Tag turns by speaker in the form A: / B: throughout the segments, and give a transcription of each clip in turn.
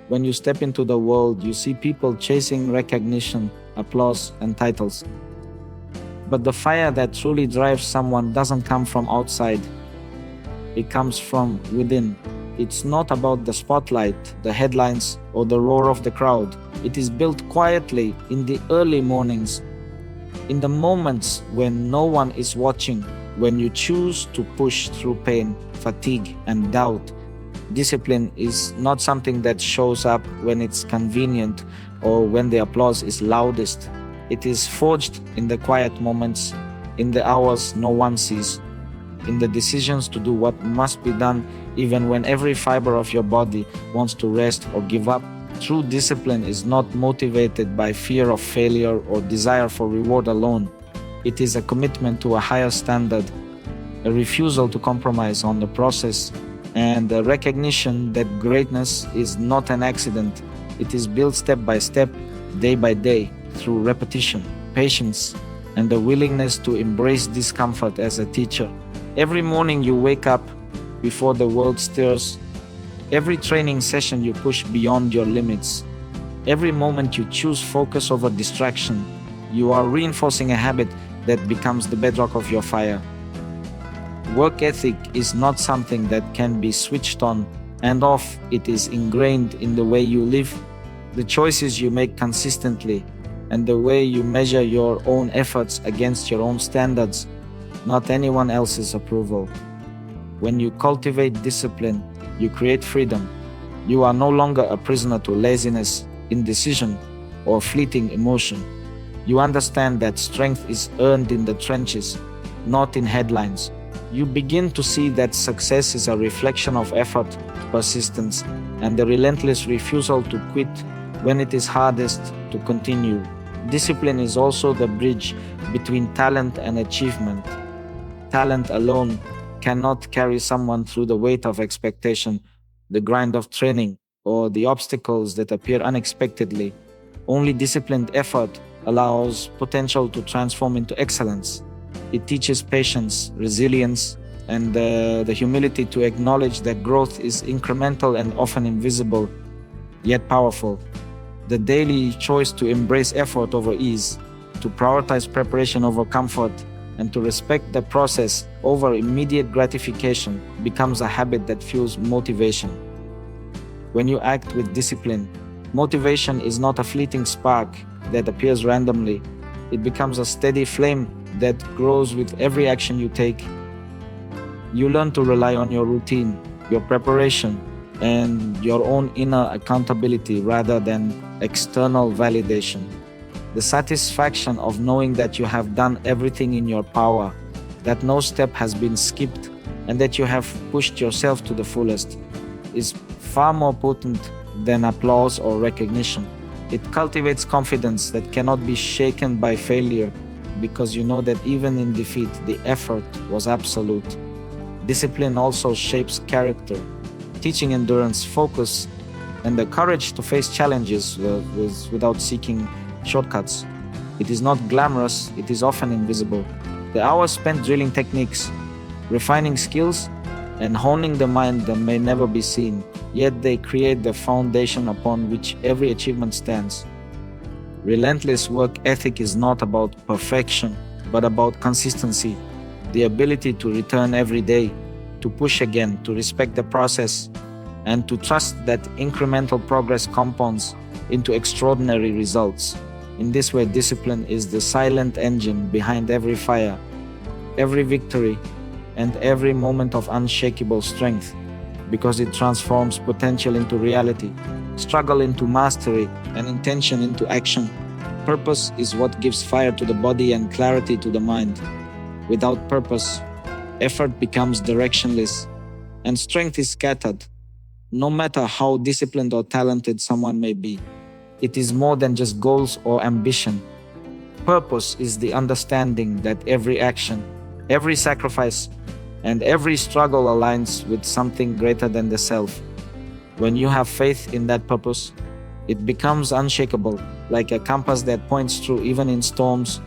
A: When you step into the world, you see people chasing recognition, applause, and titles. But the fire that truly drives someone doesn't come from outside. It comes from within. It's not about the spotlight, the headlines, or the roar of the crowd. It is built quietly in the early mornings, in the moments when no one is watching, when you choose to push through pain, fatigue, and doubt. Discipline is not something that shows up when it's convenient or when the applause is loudest. It is forged in the quiet moments, in the hours no one sees, in the decisions to do what must be done even when every fiber of your body wants to rest or give up. True discipline is not motivated by fear of failure or desire for reward alone. It is a commitment to a higher standard, a refusal to compromise on the process, and a recognition that greatness is not an accident. It is built step by step, day by day, through repetition, patience, and the willingness to embrace discomfort as a teacher. Every morning you wake up before the world stirs. Every training session you push beyond your limits. Every moment you choose focus over distraction. You are reinforcing a habit that becomes the bedrock of your fire. Work ethic is not something that can be switched on and off. It is ingrained in the way you live, the choices you make consistently, and the way you measure your own efforts against your own standards, not anyone else's approval. When you cultivate discipline, you create freedom. You are no longer a prisoner to laziness, indecision, or fleeting emotion. You understand that strength is earned in the trenches, not in headlines. You begin to see that success is a reflection of effort, persistence, and the relentless refusal to quit when it is hardest to continue. Discipline is also the bridge between talent and achievement. Talent alone cannot carry someone through the weight of expectation, the grind of training, or the obstacles that appear unexpectedly. Only disciplined effort allows potential to transform into excellence. It teaches patience, resilience, and the humility to acknowledge that growth is incremental and often invisible, yet powerful. The daily choice to embrace effort over ease, to prioritize preparation over comfort, and to respect the process over immediate gratification becomes a habit that fuels motivation. When you act with discipline, motivation is not a fleeting spark that appears randomly. It becomes a steady flame that grows with every action you take. You learn to rely on your routine, your preparation, and your own inner accountability rather than external validation. The satisfaction of knowing that you have done everything in your power, that no step has been skipped, and that you have pushed yourself to the fullest is far more potent than applause or recognition. It cultivates confidence that cannot be shaken by failure, because you know that even in defeat, the effort was absolute. Discipline also shapes character, teaching endurance, focus, and the courage to face challenges without seeking shortcuts. It is not glamorous, it is often invisible. The hours spent drilling techniques, refining skills, and honing the mind that may never be seen, yet they create the foundation upon which every achievement stands. Relentless work ethic is not about perfection, but about consistency, the ability to return every day, to push again, to respect the process, and to trust that incremental progress compounds into extraordinary results. In this way, discipline is the silent engine behind every fire, every victory, and every moment of unshakable strength, because it transforms potential into reality, struggle into mastery, and intention into action. Purpose is what gives fire to the body and clarity to the mind. Without purpose, effort becomes directionless, and strength is scattered. No matter how disciplined or talented someone may be, it is more than just goals or ambition. Purpose is the understanding that every action, every sacrifice, and every struggle aligns with something greater than the self. When you have faith in that purpose, it becomes unshakable, like a compass that points through even in storms,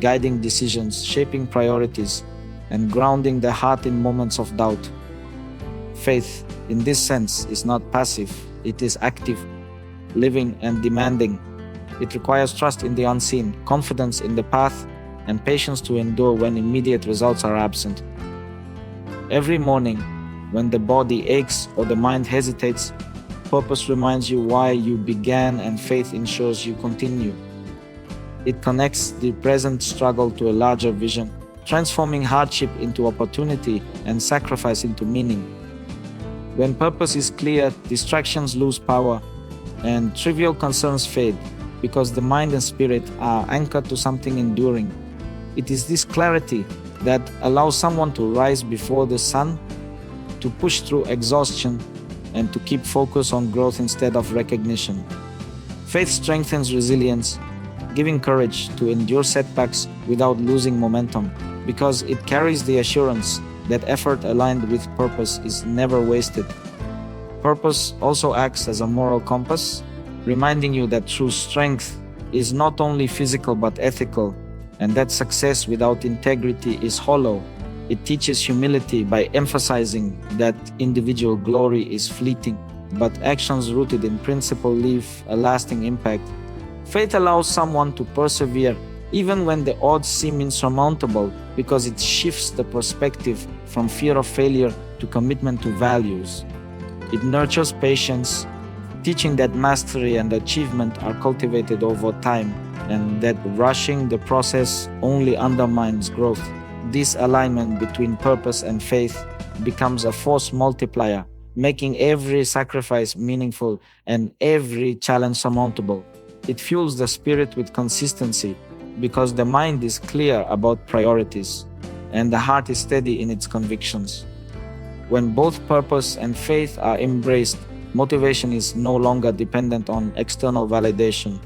A: guiding decisions, shaping priorities, and grounding the heart in moments of doubt. Faith, in this sense, is not passive, it is active. living, and demanding. It requires trust in the unseen, confidence in the path, and patience to endure when immediate results are absent. Every morning, when the body aches or the mind hesitates, purpose reminds you why you began and faith ensures you continue. It connects the present struggle to a larger vision, transforming hardship into opportunity and sacrifice into meaning. When purpose is clear, distractions lose power and trivial concerns fade because the mind and spirit are anchored to something enduring. It is this clarity that allows someone to rise before the sun, to push through exhaustion, and to keep focus on growth instead of recognition. Faith strengthens resilience, giving courage to endure setbacks without losing momentum, because it carries the assurance that effort aligned with purpose is never wasted. Purpose also acts as a moral compass, reminding you that true strength is not only physical but ethical, and that success without integrity is hollow. It teaches humility by emphasizing that individual glory is fleeting, but actions rooted in principle leave a lasting impact. Faith allows someone to persevere even when the odds seem insurmountable because it shifts the perspective from fear of failure to commitment to values. It nurtures patience, teaching that mastery and achievement are cultivated over time and that rushing the process only undermines growth. This alignment between purpose and faith becomes a force multiplier, making every sacrifice meaningful and every challenge surmountable. It fuels the spirit with consistency because the mind is clear about priorities and the heart is steady in its convictions. When both purpose and faith are embraced, motivation is no longer dependent on external validation,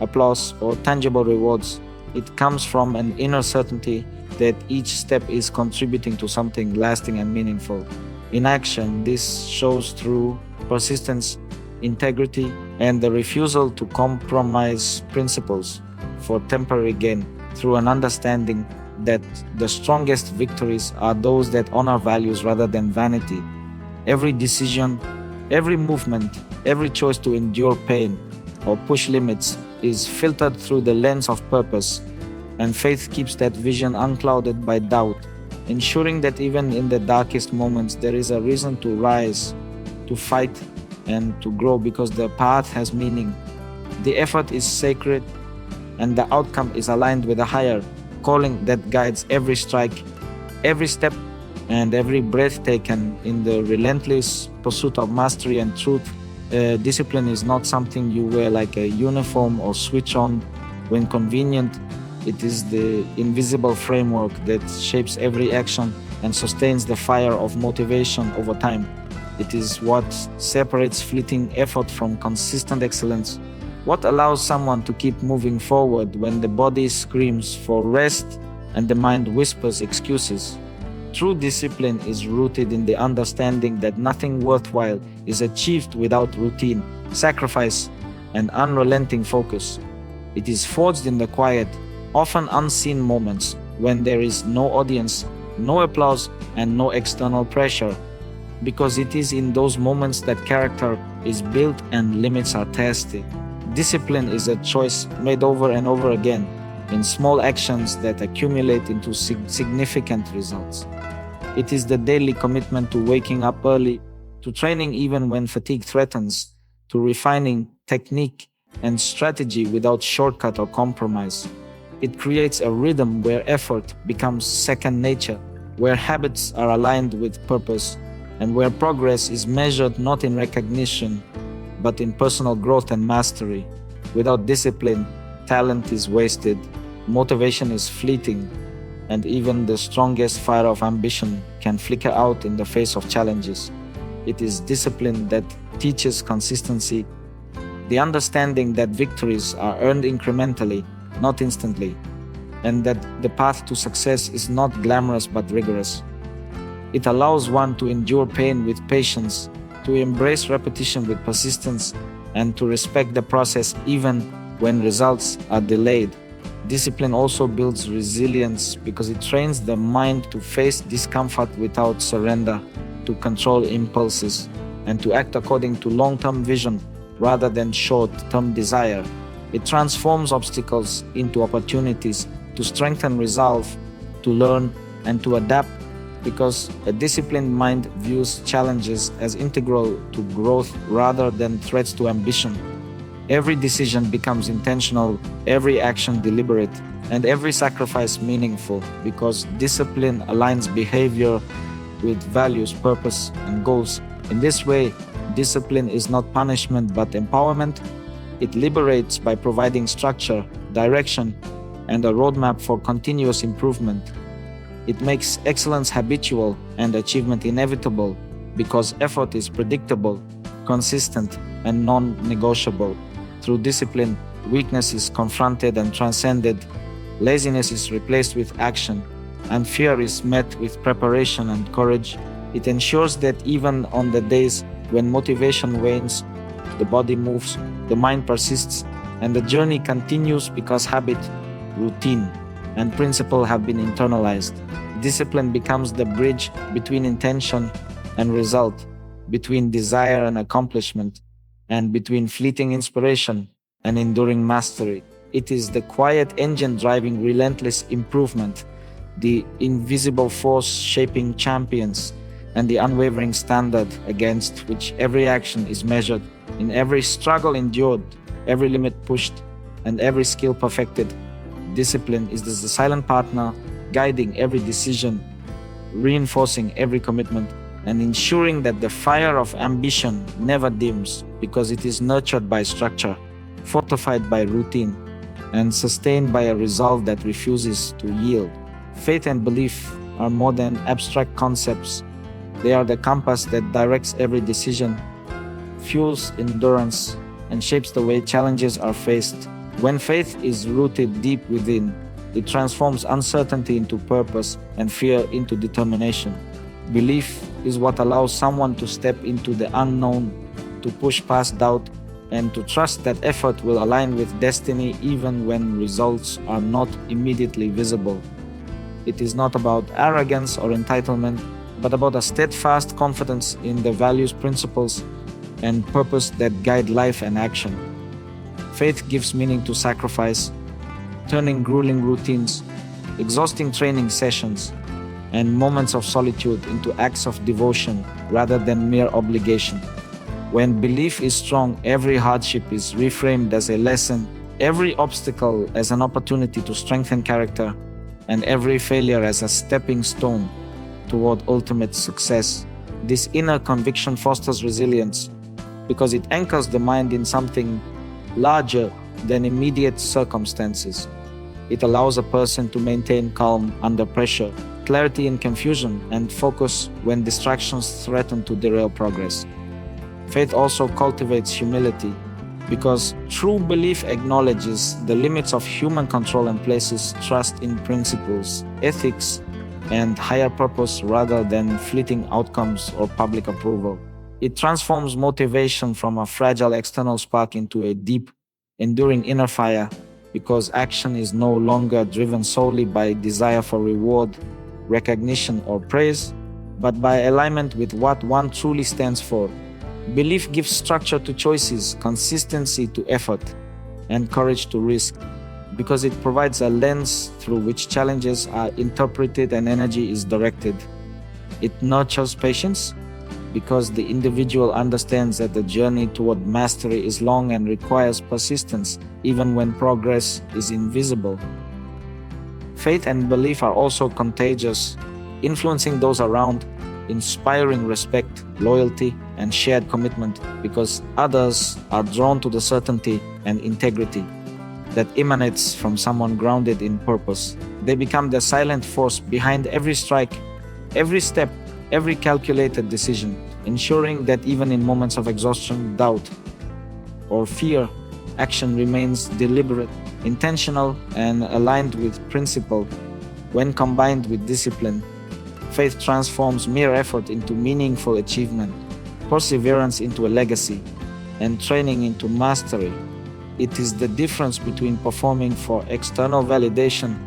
A: applause, or tangible rewards. It comes from an inner certainty that each step is contributing to something lasting and meaningful. In action, this shows through persistence, integrity, and the refusal to compromise principles for temporary gain, through an understanding that the strongest victories are those that honor values rather than vanity. Every decision, every movement, every choice to endure pain or push limits is filtered through the lens of purpose, and faith keeps that vision unclouded by doubt, ensuring that even in the darkest moments there is a reason to rise, to fight, and to grow because the path has meaning. The effort is sacred, and the outcome is aligned with a higher calling that guides every strike, every step, and every breath taken in the relentless pursuit of mastery and truth. Discipline is not something you wear like a uniform or switch on when convenient. It is the invisible framework that shapes every action and sustains the fire of motivation over time. It is what separates fleeting effort from consistent excellence, what allows someone to keep moving forward when the body screams for rest and the mind whispers excuses. True discipline is rooted in the understanding that nothing worthwhile is achieved without routine, sacrifice, and unrelenting focus. It is forged in the quiet, often unseen moments when there is no audience, no applause, and no external pressure, because it is in those moments that character is built and limits are tested. Discipline is a choice made over and over again in small actions that accumulate into significant results. It is the daily commitment to waking up early, to training even when fatigue threatens, to refining technique and strategy without shortcut or compromise. It creates a rhythm where effort becomes second nature, where habits are aligned with purpose, and where progress is measured not in recognition, but in personal growth and mastery. Without discipline, talent is wasted, motivation is fleeting, and even the strongest fire of ambition can flicker out in the face of challenges. It is discipline that teaches consistency, the understanding that victories are earned incrementally, not instantly, and that the path to success is not glamorous but rigorous. It allows one to endure pain with patience, to embrace repetition with persistence, and to respect the process even when results are delayed. Discipline also builds resilience because it trains the mind to face discomfort without surrender, to control impulses, and to act according to long-term vision rather than short-term desire. It transforms obstacles into opportunities to strengthen resolve, to learn, and to adapt, because a disciplined mind views challenges as integral to growth rather than threats to ambition. Every decision becomes intentional, every action deliberate, and every sacrifice meaningful, because discipline aligns behavior with values, purpose, and goals. In this way, discipline is not punishment but empowerment. It liberates by providing structure, direction, and a roadmap for continuous improvement. It makes excellence habitual and achievement inevitable, because effort is predictable, consistent, and non-negotiable. Through discipline, weakness is confronted and transcended, laziness is replaced with action, and fear is met with preparation and courage. It ensures that even on the days when motivation wanes, the body moves, the mind persists, and the journey continues because habit, routine, and principle have been internalized. Discipline becomes the bridge between intention and result, between desire and accomplishment, and between fleeting inspiration and enduring mastery. It is the quiet engine driving relentless improvement, the invisible force shaping champions, and the unwavering standard against which every action is measured. In every struggle endured, every limit pushed, and every skill perfected, discipline is the silent partner, guiding every decision, reinforcing every commitment, and ensuring that the fire of ambition never dims, because it is nurtured by structure, fortified by routine, and sustained by a resolve that refuses to yield. Faith and belief are more than abstract concepts. They are the compass that directs every decision, fuels endurance, and shapes the way challenges are faced. When faith is rooted deep within, it transforms uncertainty into purpose and fear into determination. Belief is what allows someone to step into the unknown, to push past doubt, and to trust that effort will align with destiny even when results are not immediately visible. It is not about arrogance or entitlement, but about a steadfast confidence in the values, principles, and purpose that guide life and action. Faith gives meaning to sacrifice, turning grueling routines, exhausting training sessions, and moments of solitude into acts of devotion rather than mere obligation. When belief is strong, every hardship is reframed as a lesson, every obstacle as an opportunity to strengthen character, and every failure as a stepping stone toward ultimate success. This inner conviction fosters resilience because it anchors the mind in something larger than immediate circumstances. It allows a person to maintain calm under pressure, clarity in confusion, and focus when distractions threaten to derail progress. Faith also cultivates humility because true belief acknowledges the limits of human control and places trust in principles, ethics, and higher purpose rather than fleeting outcomes or public approval. It transforms motivation from a fragile external spark into a deep, enduring inner fire because action is no longer driven solely by desire for reward, recognition, or praise, but by alignment with what one truly stands for. Belief gives structure to choices, consistency to effort, and courage to risk, because it provides a lens through which challenges are interpreted and energy is directed. It nurtures patience, because the individual understands that the journey toward mastery is long and requires persistence, even when progress is invisible. Faith and belief are also contagious, influencing those around, inspiring respect, loyalty, and shared commitment, because others are drawn to the certainty and integrity that emanates from someone grounded in purpose. They become the silent force behind every strike, every step, every calculated decision, ensuring that even in moments of exhaustion, doubt, or fear, action remains deliberate, intentional, and aligned with principle. When combined with discipline, faith transforms mere effort into meaningful achievement, perseverance into a legacy, and training into mastery. It is the difference between performing for external validation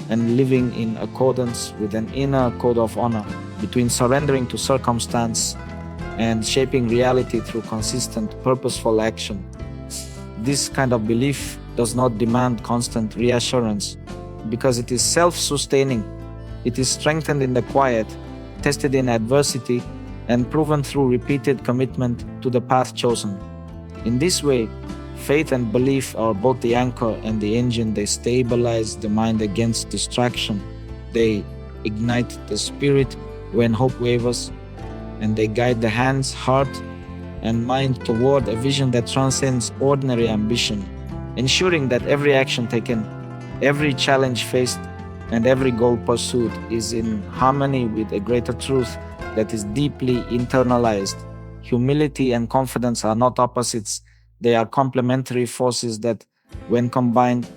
A: and living in accordance with an inner code of honor, between surrendering to circumstance and shaping reality through consistent, purposeful action. This kind of belief does not demand constant reassurance because it is self-sustaining. It is strengthened in the quiet, tested in adversity, and proven through repeated commitment to the path chosen. In this way, faith and belief are both the anchor and the engine. They stabilize the mind against distraction. They ignite the spirit when hope wavers, and they guide the hands, heart, and mind toward a vision that transcends ordinary ambition, ensuring that every action taken, every challenge faced, and every goal pursued is in harmony with a greater truth that is deeply internalized. Humility and confidence are not opposites. They are complementary forces that, when combined,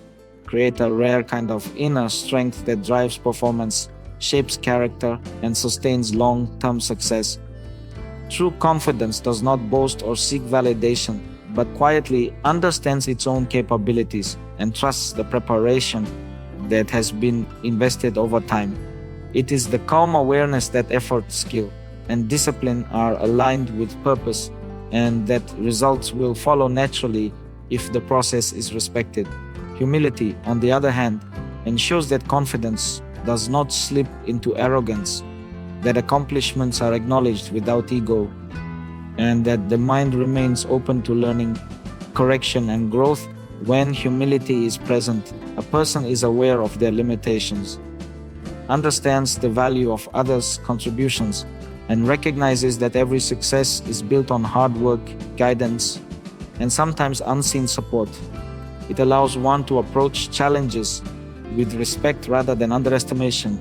A: create a rare kind of inner strength that drives performance, shapes character, and sustains long-term success. True confidence does not boast or seek validation, but quietly understands its own capabilities and trusts the preparation that has been invested over time. It is the calm awareness that effort, skill, and discipline are aligned with purpose, and that results will follow naturally if the process is respected. Humility, on the other hand, ensures that confidence does not slip into arrogance, that accomplishments are acknowledged without ego, and that the mind remains open to learning, correction, and growth. When humility is present, a person is aware of their limitations, understands the value of others' contributions, and recognizes that every success is built on hard work, guidance, and sometimes unseen support. It allows one to approach challenges with respect rather than underestimation,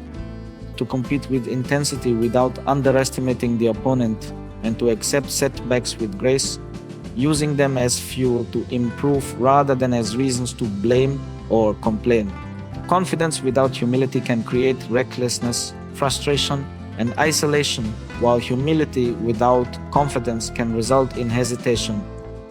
A: to compete with intensity without underestimating the opponent, and to accept setbacks with grace, using them as fuel to improve rather than as reasons to blame or complain. Confidence without humility can create recklessness, frustration, and isolation, while humility without confidence can result in hesitation,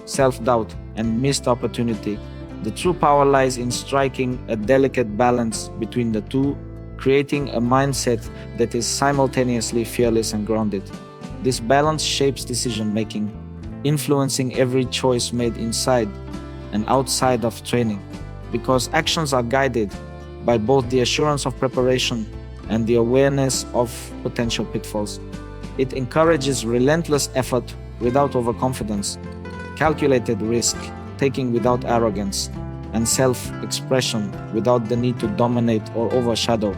A: self-doubt, and missed opportunity. The true power lies in striking a delicate balance between the two, creating a mindset that is simultaneously fearless and grounded. This balance shapes decision-making, influencing every choice made inside and outside of training, because actions are guided by both the assurance of preparation and the awareness of potential pitfalls. It encourages relentless effort without overconfidence, calculated risk taking without arrogance, and self-expression without the need to dominate or overshadow.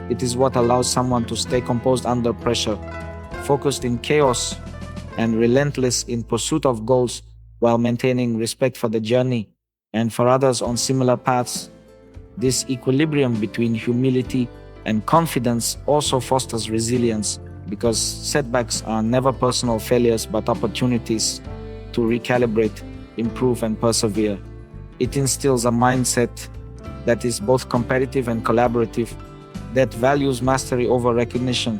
A: It is what allows someone to stay composed under pressure, focused in chaos, and relentless in pursuit of goals while maintaining respect for the journey and for others on similar paths. This equilibrium between humility and confidence also fosters resilience, because setbacks are never personal failures but opportunities to recalibrate, improve, and persevere. It instills a mindset that is both competitive and collaborative, that values mastery over recognition,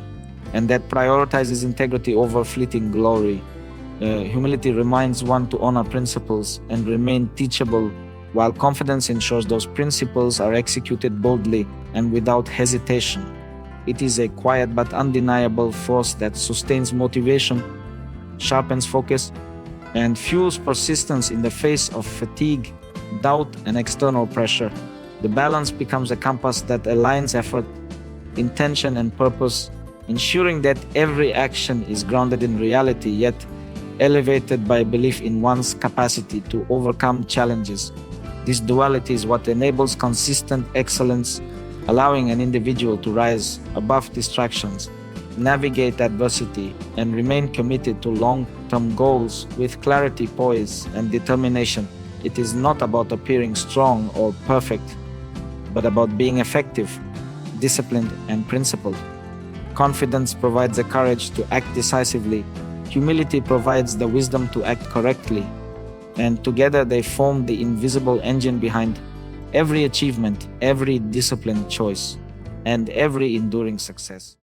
A: and that prioritizes integrity over fleeting glory. Humility reminds one to honor principles and remain teachable, while confidence ensures those principles are executed boldly and without hesitation. It is a quiet but undeniable force that sustains motivation, sharpens focus, and fuels persistence in the face of fatigue, doubt, and external pressure. The balance becomes a compass that aligns effort, intention, and purpose, ensuring that every action is grounded in reality, yet elevated by belief in one's capacity to overcome challenges. This duality is what enables consistent excellence, allowing an individual to rise above distractions, navigate adversity, and remain committed to long-term goals with clarity, poise, and determination. It is not about appearing strong or perfect, but about being effective, disciplined, and principled. Confidence provides the courage to act decisively. Humility provides the wisdom to act correctly. And together they form the invisible engine behind every achievement, every disciplined choice, and every enduring success.